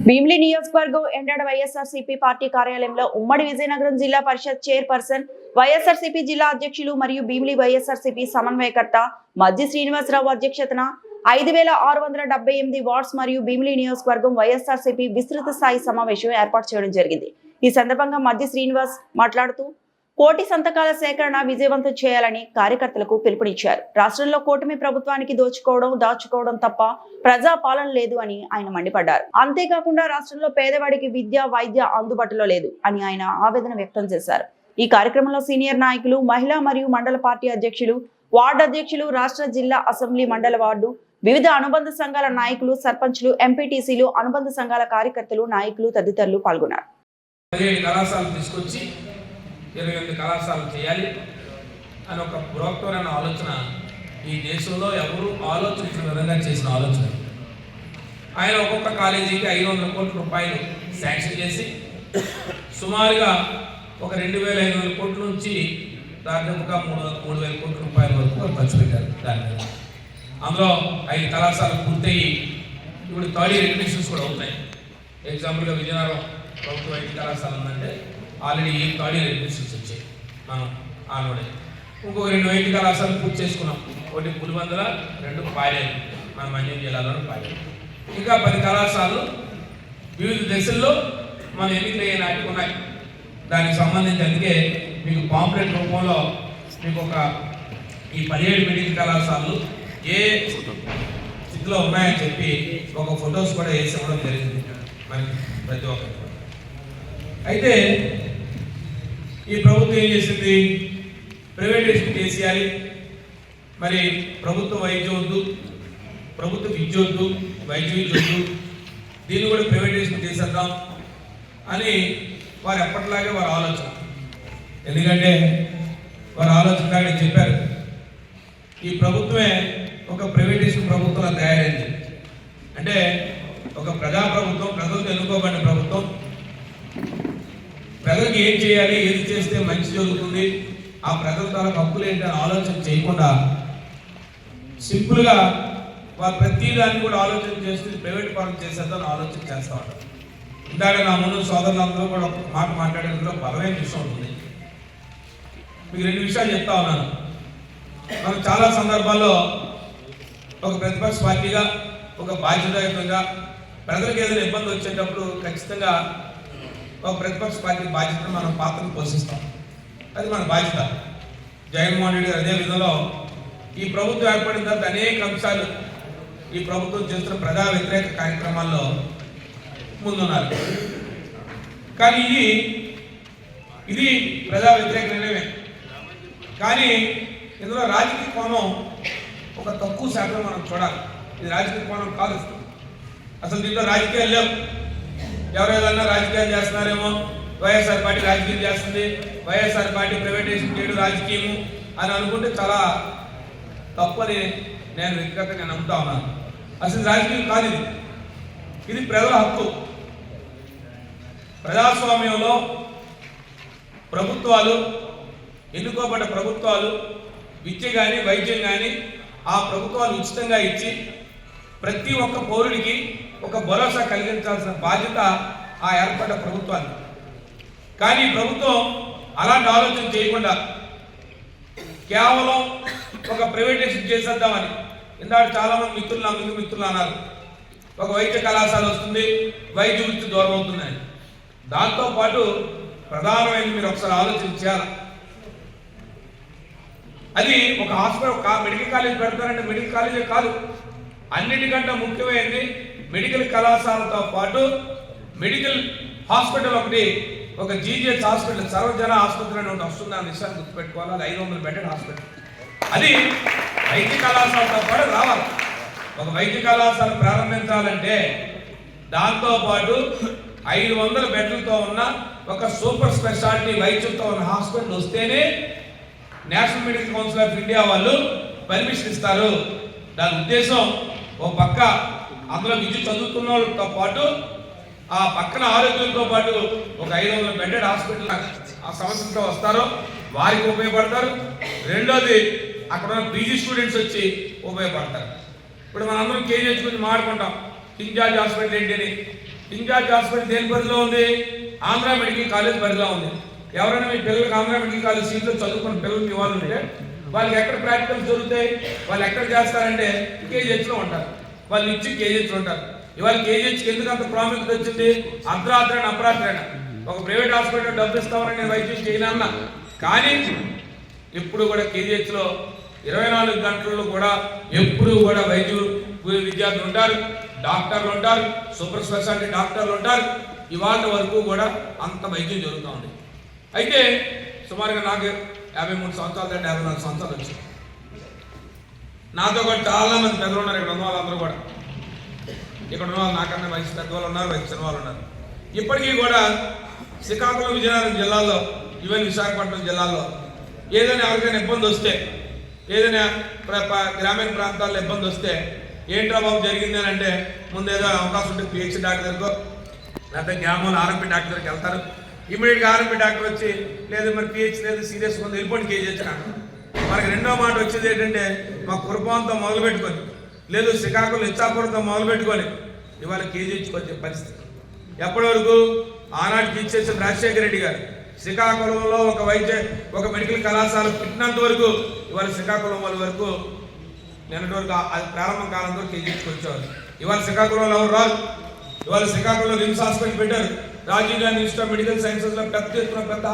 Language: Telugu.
భీమిలి నియోజకవర్గం ఎండాడ వైఎస్ఆర్సీపీ పార్టీ కార్యాలయంలో ఉమ్మడి విజయనగరం జిల్లా పరిషత్ చైర్పర్సన్, వైఎస్ఆర్సీపీ జిల్లా అధ్యక్షులు మరియు భీమిలి వైఎస్ఆర్సీపీ సమన్వయకర్త మజ్జి శ్రీనివాసరావు అధ్యక్షతన 5678 వార్డ్స్ మరియు భీమిలి నియోజకవర్గం వైఎస్ఆర్సీపీ విస్తృత స్థాయి సమావేశం ఏర్పాటు చేయడం జరిగింది. ఈ సందర్భంగా మజ్జి శ్రీనివాస్ మాట్లాడుతూ కోటి సంతకాల సేకరణ విజయవంతం చేయాలని కార్యకర్తలకు పిలుపునిచ్చారు. రాష్ట్రంలో కూటమి ప్రభుత్వానికి దాచుకోవడం తప్ప ప్రజా పాలన లేదు అని ఆయన మండిపడ్డారు. అంతేకాకుండా రాష్ట్రంలో పేదవాడికి విద్య, వైద్య అందుబాటులో లేదు అని ఆయన ఆవేదన వ్యక్తం చేశారు. ఈ కార్యక్రమంలో సీనియర్ నాయకులు, మహిళా మరియు మండల పార్టీ అధ్యక్షులు, వార్డు అధ్యక్షులు, రాష్ట్ర, జిల్లా, అసెంబ్లీ, మండల వార్డు, వివిధ అనుబంధ సంఘాల నాయకులు, సర్పంచ్లు, ఎంపీటీసీలు, అనుబంధ సంఘాల కార్యకర్తలు, నాయకులు తదితరులు పాల్గొన్నారు. 28 కళాశాలలు చేయాలి అని ఒక బృహత్తరమైన ఆలోచన ఈ దేశంలో ఎవరు ఆలోచించిన విధంగా చేసిన ఆలోచన. ఆయన ఒక్కొక్క కాలేజీకి 500 కోట్ల రూపాయలు శాంక్షన్ చేసి సుమారుగా ఒక 2500 కోట్ల నుంచి దాదాపుగా 3000 కోట్ల రూపాయల వరకు ఖర్చు పెట్టారు. దాని మీద అందులో 5 కళాశాలలు పూర్తయ్యి ఇప్పుడు థర్డ్ ఇయర్ అడ్మిషన్స్ కూడా అవుతాయి. ఎగ్జాంపుల్గా విజయనగరం ప్రభుత్వ 5 కళాశాల ఉందంటే ఆల్రెడీ థర్డ్ ఇయర్ అడ్మిషన్స్ వచ్చాయి. మనం ఆల్రెడీ ఇంకొక 2 వైద్య కళాశాలలు పూర్తి చేసుకున్నాం. ఒకటి పులివందల, 2 పాలేరు, మన మంజం జిల్లాలో పాలేరు. ఇంకా 10 కళాశాలలు వివిధ దశల్లో మన ఎన్నికలయ్యే నాటికి ఉన్నాయి. దానికి సంబంధించి అందుకే మీకు పాంప్లెట్ రూపంలో మీకు ఈ 17 మెడికల్ కళాశాలలు ఏ స్థితిలో ఉన్నాయని చెప్పి ఒక ఫొటోస్ కూడా వేసి ఇవ్వడం జరిగింది మనకి ప్రతి ఒక్కరికి. అయితే ఈ ప్రభుత్వం ఏం చేసింది? ప్రైవేటైజేషన్ చేసేయాలి, మరి ప్రభుత్వ వైద్యం వద్దు, ప్రభుత్వ విద్య వద్దు, వైద్య విద్య వద్దు, దీన్ని కూడా ప్రైవేటైజేషన్ చేసేద్దాం అని వారు ఎప్పటిలాగే వారి ఆలోచన. ఎందుకంటే వారి ఆలోచన చెప్పారు, ఈ ప్రభుత్వమే ఒక ప్రైవేటైజేషన్ ప్రభుత్వంలా తయారైంది. అంటే ఒక ప్రజాప్రభుత్వం, ప్రజలతో ఎన్నుకోబడిన ప్రభుత్వం, ప్రజలకు ఏం చేయాలి, ఏది చేస్తే మంచి జరుగుతుంది, ఆ ప్రజల తాలూకు హక్కులు ఏంటని ఆలోచన చేయకుండా సింపుల్గా వారు ప్రతి దాన్ని కూడా ఆలోచన చేస్తూ ప్రైవేట్ పరం చేసేద్దని ఆలోచన చేస్తూ ఉంటారు. ఇందాక నా ముందు సోదరులందరూ కూడా ఒక మాట మాట్లాడేందులో బలమైన విషయం ఉంటుంది. మీకు 2 విషయాలు చెప్తా ఉన్నాను. మనం చాలా సందర్భాల్లో ఒక ప్రతిపక్ష పార్టీగా, ఒక బాధ్యతాయుతంగా ప్రజలకు ఏదైనా ఇబ్బంది వచ్చేటప్పుడు ఖచ్చితంగా ఒక ప్రతిపక్ష పార్టీ బాధ్యతను మనం పాత్రను పోషిస్తాం. అది మన బాధ్యత. జగన్మోహన్ రెడ్డి గారు అదే విధంలో ఈ ప్రభుత్వం ఏర్పడిన తర్వాత అనేక అంశాలు ఈ ప్రభుత్వం చేస్తున్న ప్రజా వ్యతిరేక కార్యక్రమాల్లో ముందున్నారు. కానీ ఇది ప్రజా వ్యతిరేక నిర్ణయమే. కానీ ఇందులో రాజకీయ కోణం ఒక తక్కువ శాతం మనం చూడాలి. ఇది రాజకీయ కోణం కాదు. అసలు దీంట్లో రాజకీయాలు లేవు. ఎవరేదన్నా రాజకీయాలు చేస్తున్నారేమో, వైఎస్ఆర్ పార్టీ రాజకీయం చేస్తుంది, వైఎస్ఆర్ పార్టీ ప్రైవేటైజేషన్ చేయడం రాజకీయము అని అనుకుంటే చాలా తప్పని నేను వ్యక్తిగతంగా నమ్ముతా ఉన్నాను. అసలు రాజకీయం కాదు ఇది. ఇది ప్రజల హక్కు. ప్రజాస్వామ్యంలో ప్రభుత్వాలు, ఎన్నుకోబడ్డ ప్రభుత్వాలు విద్య కానీ, వైద్యం కానీ ఆ ప్రభుత్వాలు ఉచితంగా ఇచ్చి ప్రతి ఒక్క పౌరుడికి ఒక భరోసా కలిగించాల్సిన బాధ్యత ఆ ఏర్పడ్డ ప్రభుత్వానికి. కానీ ప్రభుత్వం అలాంటి ఆలోచన చేయకుండా కేవలం ఒక ప్రైవేటైజేషన్ చేసేద్దామని, ఇందాక చాలామంది మిత్రులు అన్నారు, ఒక వైద్య కళాశాల వస్తుంది, వైద్య వృత్తి దూరం అవుతుందని. దాంతోపాటు ప్రధానమైన మీరు ఒకసారి ఆలోచించాలి. అది ఒక హాస్పిటల్, ఒక మెడికల్ కాలేజ్ పెడతారంటే మెడికల్ కాలేజే కాదు, అన్నిటికంటే ముఖ్యమైనది మెడికల్ కళాశాలతో పాటు మెడికల్ హాస్పిటల్ ఒకటి, ఒక జీజీహెచ్ హాస్పిటల్, సర్వజన ఆసుపత్రి అని ఒకటి వస్తుంది. ఆ విషయాన్ని గుర్తుపెట్టుకోవాలి. అది 500 బెడెడ్ హాస్పిటల్. అది వైద్య కళాశాలతో పాటు రావాలి. ఒక వైద్య కళాశాల ప్రారంభించాలంటే దాంతోపాటు 500 బెడ్లతో ఉన్న ఒక సూపర్ స్పెషాలిటీ వైద్యంతో ఉన్న హాస్పిటల్ వస్తేనే national medical council of India వాళ్ళు పర్మిషన్ ఇస్తారు. దాని ఉద్దేశం ఓ పక్క అందులో విద్య చదువుతున్న వాళ్ళతో పాటు ఆ పక్కన ఆరోగ్యంతో పాటు ఒక 500 బెడెడ్ హాస్పిటల్ ఆ సంవత్సరంతో వస్తారో వారికి ఉపయోగపడతారు. రెండోది అక్కడ ఉన్న పీజీ స్టూడెంట్స్ వచ్చి ఉపయోగపడతారు. ఇప్పుడు మనందరం కేజీహెచ్ గురించి మాట్లాడుకుంటాం, కింగ్ జార్జ్ హాస్పిటల్ ఏంటి అని. ఇన్ఛార్జ్ హాస్పిటల్ దేని పరిధిలో ఉంది? ఆంధ్ర మెడికల్ కాలేజ్ పరిధిలో ఉంది. ఎవరైనా మీ పిల్లలకి ఆంధ్ర మెడికల్ కాలేజ్ సీట్లో చదువుకున్న పిల్లలకి ఇవ్వాలంటే వాళ్ళకి ఎక్కడ ప్రాక్టికల్స్ జరుగుతాయి? వాళ్ళు ఎక్కడ చేస్తారంటే కేజీహెచ్లో ఉంటారు. వాళ్ళు ఇచ్చి కేజీహెచ్లో ఉంటారు. ఇవాళ కేజీహెచ్కి ఎందుకు అంత ప్రాముఖ్యత వచ్చింది? అర్ధరాత్రైన అపరాత్రైన ఒక ప్రైవేట్ హాస్పిటల్ డబ్బు ఇస్తామని నేను వైద్యం చేయనన్నా, కానీ ఎప్పుడు కూడా కేజీహెచ్లో 24 గంటల్లో కూడా ఎప్పుడు కూడా వైద్యులు విద్యార్థులు ఉంటారు, డాక్టర్లు ఉంటారు, సూపర్ స్పెషాలిటీ డాక్టర్లు ఉంటారు. ఇవాళ వరకు కూడా అంత వైద్యం జరుగుతూ ఉంది. అయితే సుమారుగా నాకు 53 సంవత్సరాలు దాటి 54 సంవత్సరాలు వచ్చాయి. నాతో కూడా చాలా మంది పెద్దలు ఉన్నారు. ఇక్కడ ఉన్న వాళ్ళందరూ కూడా, ఇక్కడ ఉన్న వాళ్ళు నాకన్నా వయసు పెద్దవాళ్ళు ఉన్నారు, వయసు చిన్న వాళ్ళు ఉన్నారు. ఇప్పటికీ కూడా శ్రీకాకుళం, విజయనగరం జిల్లాల్లో, ఈవెన్ విశాఖపట్నం జిల్లాల్లో ఏదైనా ఎవరికైనా ఇబ్బంది వస్తే, ఏదైనా గ్రామీణ ప్రాంతాల్లో ఇబ్బంది వస్తే ఏంట్రా బాబు జరిగింది అని అంటే ముందు ఏదో అవకాశం ఉంటే పిహెచ్ డాక్టర్ దగ్గరకో లేకపోతే గ్రామంలో ఆర్ఎంపీ డాక్టర్ దగ్గరికి వెళ్తారు. ఇమీడియట్గా ఆర్ఎంపీ డాక్టర్ వచ్చి లేదు మరి పిహెచ్ లేదు, సీరియస్ ఉంది, వెళ్ళిపోండి కేజీహెచ్ అంటారు. మనకి రెండో మాట వచ్చేది ఏంటంటే మా కురుపాంతో మొదలుపెట్టుకొని, లేదు శ్రీకాకుళం ఇచ్చాపురంతో మొదలుపెట్టుకొని ఇవాళ కేజీహెచ్కి వచ్చే పరిస్థితి. ఎప్పటి వరకు? ఆనాటికి ఇచ్చేసి రాజశేఖర రెడ్డి గారు శ్రీకాకుళంలో ఒక మెడికల్ కళాశాల పెట్టినంత వరకు ఇవాళ శ్రీకాకుళం వాళ్ళ వరకు నిన్నటి వరకు అది ప్రారంభం కాలం వరకు కేజీహెచ్కి వచ్చేవారు. ఇవాళ శ్రీకాకుళంలో ఎవరు రాదు. ఇవాళ శ్రీకాకుళంలో రిమ్స్ హాస్పిటల్ పెట్టారు. Rajiv Gandhi institute of medical సైన్సెస్లో పెద్ద ఎత్తున పెద్ద